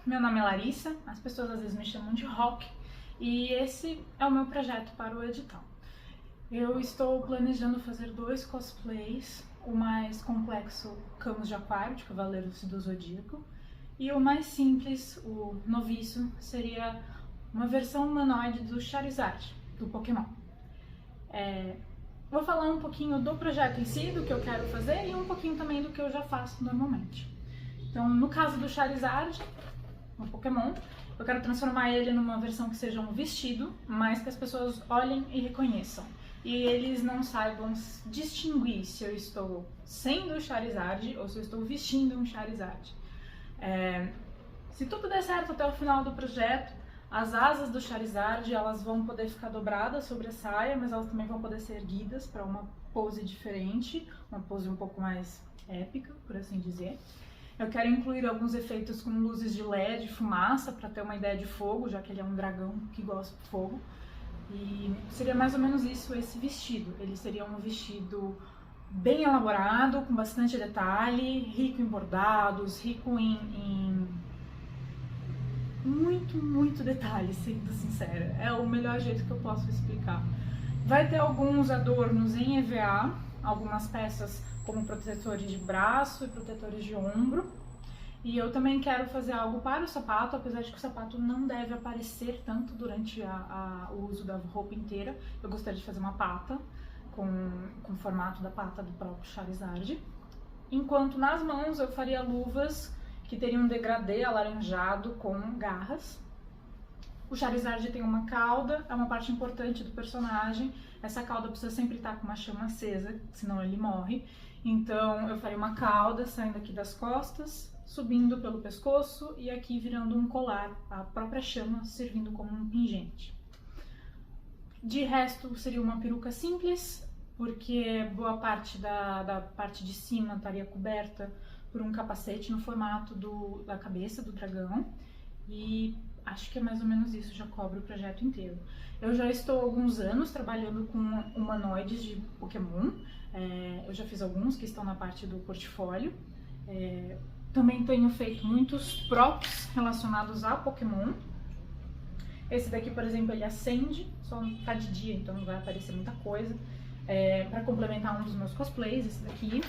meu nome é Larissa, as pessoas às vezes me chamam de Rock e esse é o meu projeto para o edital. Eu estou planejando fazer 2 cosplays, o mais complexo, Camus de Aquário, de Cavaleiros do Zodíaco, e o mais simples, o noviço, seria uma versão humanoide do Charizard, do Pokémon. Vou falar um pouquinho do projeto em si, do que eu quero fazer, e um pouquinho também do que eu já faço normalmente. Então, no caso do Charizard, um Pokémon, eu quero transformar ele numa versão que seja um vestido, mas que as pessoas olhem e reconheçam. E eles não saibam distinguir se eu estou sendo o Charizard ou se eu estou vestindo um Charizard. Se tudo der certo até o final do projeto, as asas do Charizard elas vão poder ficar dobradas sobre a saia, mas elas também vão poder ser erguidas para uma pose diferente, uma pose um pouco mais épica, por assim dizer. Eu quero incluir alguns efeitos com luzes de LED, fumaça, para ter uma ideia de fogo, já que ele é um dragão que gosta de fogo. E seria mais ou menos isso, esse vestido. Ele seria um vestido bem elaborado, com bastante detalhe, rico em bordados, rico em muito detalhe, sendo sincera. É o melhor jeito que eu posso explicar. Vai ter alguns adornos em EVA, algumas peças como protetores de braço e protetores de ombro. E eu também quero fazer algo para o sapato, apesar de que o sapato não deve aparecer tanto durante o uso da roupa inteira. Eu gostaria de fazer uma pata, com o formato da pata do próprio Charizard. Enquanto nas mãos eu faria luvas que teriam um degradê alaranjado com garras. O Charizard tem uma cauda, é uma parte importante do personagem. Essa cauda precisa sempre estar com uma chama acesa, senão ele morre. Então eu faria uma cauda saindo aqui das costas, subindo pelo pescoço e aqui virando um colar, a própria chama servindo como um pingente. De resto seria uma peruca simples, porque boa parte da parte de cima estaria coberta por um capacete no formato da cabeça do dragão. E acho que é mais ou menos isso, já cobre o projeto inteiro. Eu já estou há alguns anos trabalhando com humanoides de Pokémon. Eu já fiz alguns que estão na parte do portfólio. Também tenho feito muitos props relacionados a Pokémon. Esse daqui, por exemplo, ele acende, só tá de dia, então não vai aparecer muita coisa. Para complementar um dos meus cosplays, esse daqui.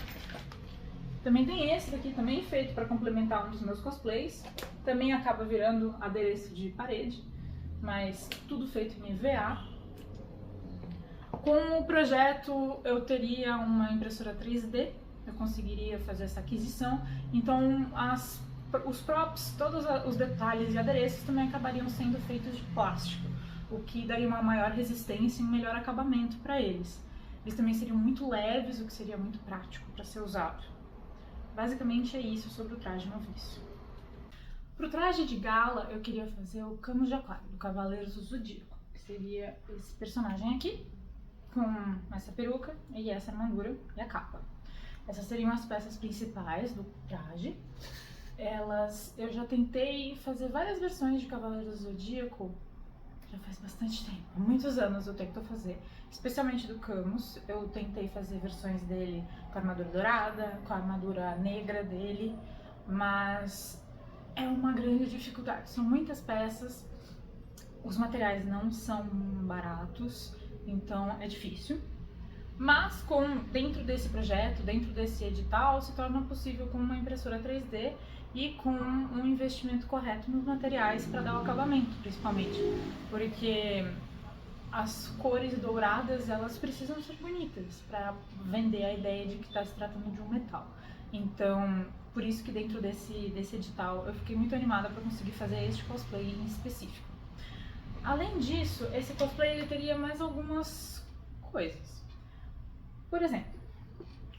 Também tem esse daqui também feito para complementar um dos meus cosplays. Também acaba virando adereço de parede, mas tudo feito em EVA. Com o projeto eu teria uma impressora 3D, eu conseguiria fazer essa aquisição. Então os props, todos os detalhes e adereços também acabariam sendo feitos de plástico, o que daria uma maior resistência e um melhor acabamento para eles. Eles também seriam muito leves, o que seria muito prático para ser usado. Basicamente é isso sobre o traje noviço. Para o traje de gala, eu queria fazer o Camus de Aquário, do Cavaleiros do Zodíaco, que seria esse personagem aqui, com essa peruca e essa armadura e a capa. Essas seriam as peças principais do traje. Eu já tentei fazer várias versões de Cavaleiros do Zodíaco, já faz bastante tempo, há muitos anos eu tento fazer, especialmente do Camus. Eu tentei fazer versões dele com a armadura dourada, com a armadura negra dele, mas é uma grande dificuldade, são muitas peças, os materiais não são baratos, então é difícil. Mas dentro desse projeto, dentro desse edital, se torna possível com uma impressora 3D e com um investimento correto nos materiais para dar o acabamento, principalmente, porque as cores douradas elas precisam ser bonitas para vender a ideia de que está se tratando de um metal. Então, por isso que dentro desse edital eu fiquei muito animada para conseguir fazer este cosplay em específico. Além disso, esse cosplay ele teria mais algumas coisas. Por exemplo,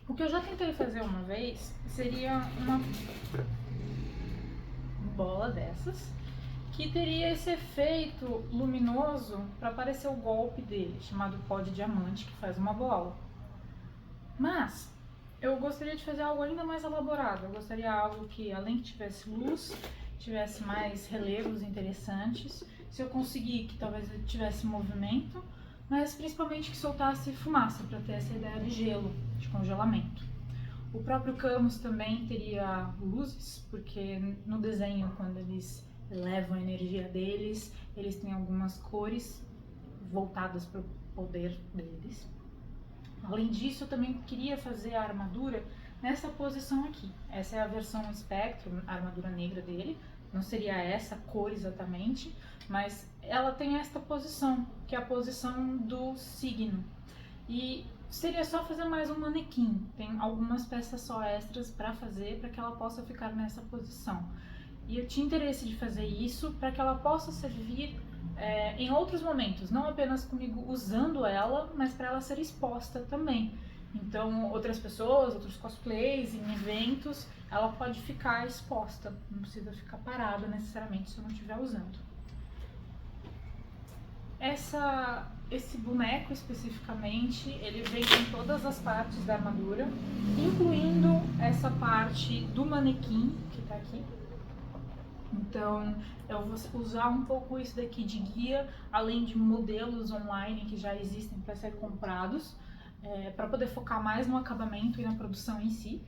o que eu já tentei fazer uma vez seria uma bola dessas, que teria esse efeito luminoso para aparecer o golpe dele, chamado pó de diamante, que faz uma bola. Mas eu gostaria de fazer algo ainda mais elaborado. Eu gostaria de algo que, além que tivesse luz, tivesse mais relevos interessantes. Se eu conseguir que talvez ele tivesse movimento, mas principalmente que soltasse fumaça, para ter essa ideia de gelo, de congelamento. O próprio Camus também teria luzes, porque no desenho, quando eles levam a energia deles, eles têm algumas cores voltadas para o poder deles. Além disso, eu também queria fazer a armadura nessa posição aqui. Essa é a versão espectro, a armadura negra dele. Não seria essa cor exatamente, mas ela tem esta posição, que é a posição do signo. E seria só fazer mais um manequim. Tem algumas peças só extras para fazer para que ela possa ficar nessa posição. E eu tinha interesse de fazer isso para que ela possa servir em outros momentos, não apenas comigo usando ela, mas para ela ser exposta também. Então, outras pessoas, outros cosplays, em eventos, ela pode ficar exposta, não precisa ficar parada necessariamente se eu não estiver usando. Esse boneco especificamente, ele vem com todas as partes da armadura, incluindo essa parte do manequim que está aqui. Então, eu vou usar um pouco isso daqui de guia, além de modelos online que já existem para ser comprados, para poder focar mais no acabamento e na produção em si.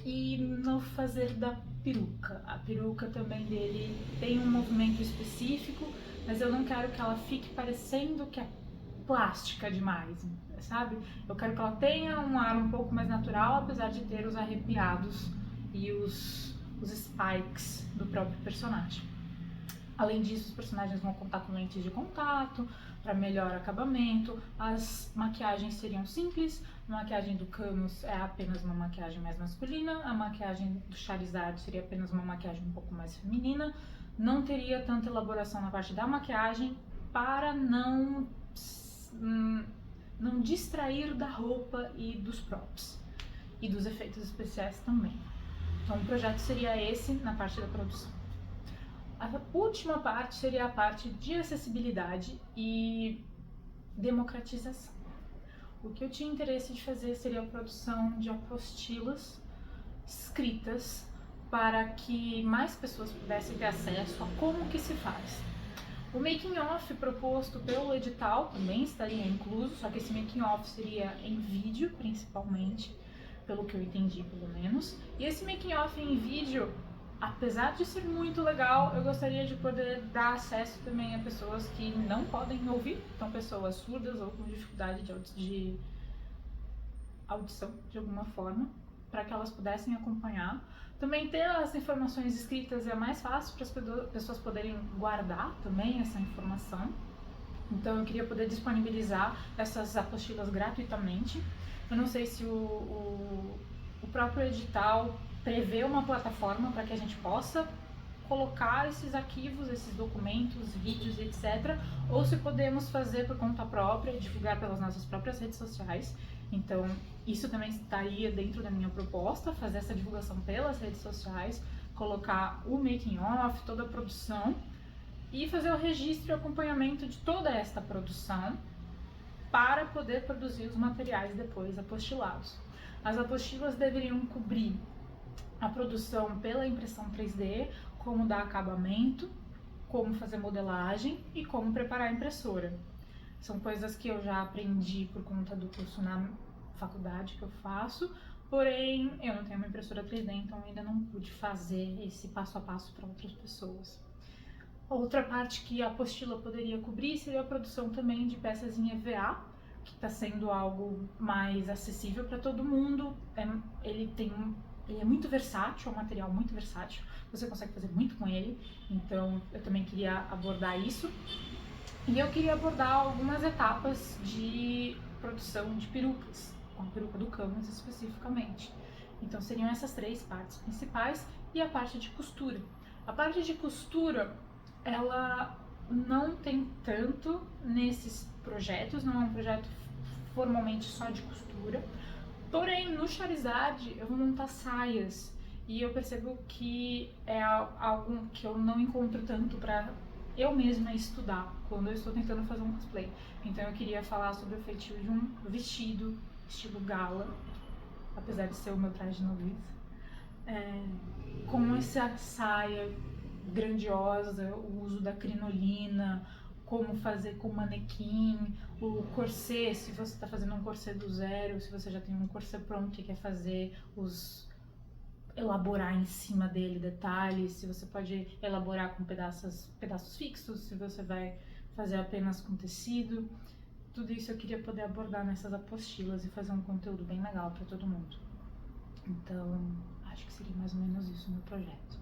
E no fazer da peruca. A peruca também dele tem um movimento específico, mas eu não quero que ela fique parecendo que é plástica demais, sabe? Eu quero que ela tenha um ar um pouco mais natural, apesar de ter os arrepiados e os spikes do próprio personagem. Além disso, os personagens vão contar com lentes de contato para melhor acabamento. As maquiagens seriam simples. A maquiagem do Camus é apenas uma maquiagem mais masculina. A maquiagem do Charizard seria apenas uma maquiagem um pouco mais feminina. Não teria tanta elaboração na parte da maquiagem para não distrair da roupa e dos props e dos efeitos especiais também. Então o projeto seria esse na parte da produção. A última parte seria a parte de acessibilidade e democratização. O que eu tinha interesse de fazer seria a produção de apostilas escritas para que mais pessoas pudessem ter acesso a como que se faz. O making off proposto pelo edital também estaria incluso, só que esse making off seria em vídeo principalmente, pelo que eu entendi pelo menos. E esse making off em vídeo, apesar de ser muito legal, eu gostaria de poder dar acesso também a pessoas que não podem ouvir, então pessoas surdas ou com dificuldade de audição de alguma forma, para que elas pudessem acompanhar. Também ter as informações escritas é mais fácil para as pessoas poderem guardar também essa informação. Então eu queria poder disponibilizar essas apostilas gratuitamente. Eu não sei se o próprio edital prevê uma plataforma para que a gente possa colocar esses arquivos, esses documentos, vídeos, etc. Ou se podemos fazer por conta própria, divulgar pelas nossas próprias redes sociais. Então, isso também estaria dentro da minha proposta, fazer essa divulgação pelas redes sociais, colocar o making of, toda a produção e fazer o registro e acompanhamento de toda esta produção para poder produzir os materiais depois apostilados. As apostilas deveriam cobrir a produção pela impressão 3D, como dar acabamento, como fazer modelagem e como preparar a impressora. São coisas que eu já aprendi por conta do curso na faculdade que eu faço, porém eu não tenho uma impressora 3D, então ainda não pude fazer esse passo a passo para outras pessoas. Outra parte que a apostila poderia cobrir seria a produção também de peças em EVA, que está sendo algo mais acessível para todo mundo. Ele é muito versátil, é um material muito versátil, você consegue fazer muito com ele, então eu também queria abordar isso. E eu queria abordar algumas etapas de produção de perucas, com a peruca do Camus especificamente. Então seriam essas três partes principais e a parte de costura. A parte de costura, ela não tem tanto nesses projetos, não é um projeto formalmente só de costura. Porém, no Charizard eu vou montar saias e eu percebo que é algo que eu não encontro tanto para eu mesma estudar quando eu estou tentando fazer um cosplay. Então eu queria falar sobre o feitio de um vestido estilo gala, apesar de ser o meu traje de noviça, com essa saia grandiosa, o uso da crinolina, como fazer com manequim, o corset, se você está fazendo um corset do zero, se você já tem um corset pronto e quer fazer elaborar em cima dele detalhes, se você pode elaborar com pedaços fixos, se você vai fazer apenas com tecido. Tudo isso eu queria poder abordar nessas apostilas e fazer um conteúdo bem legal para todo mundo. Então, acho que seria mais ou menos isso o meu projeto.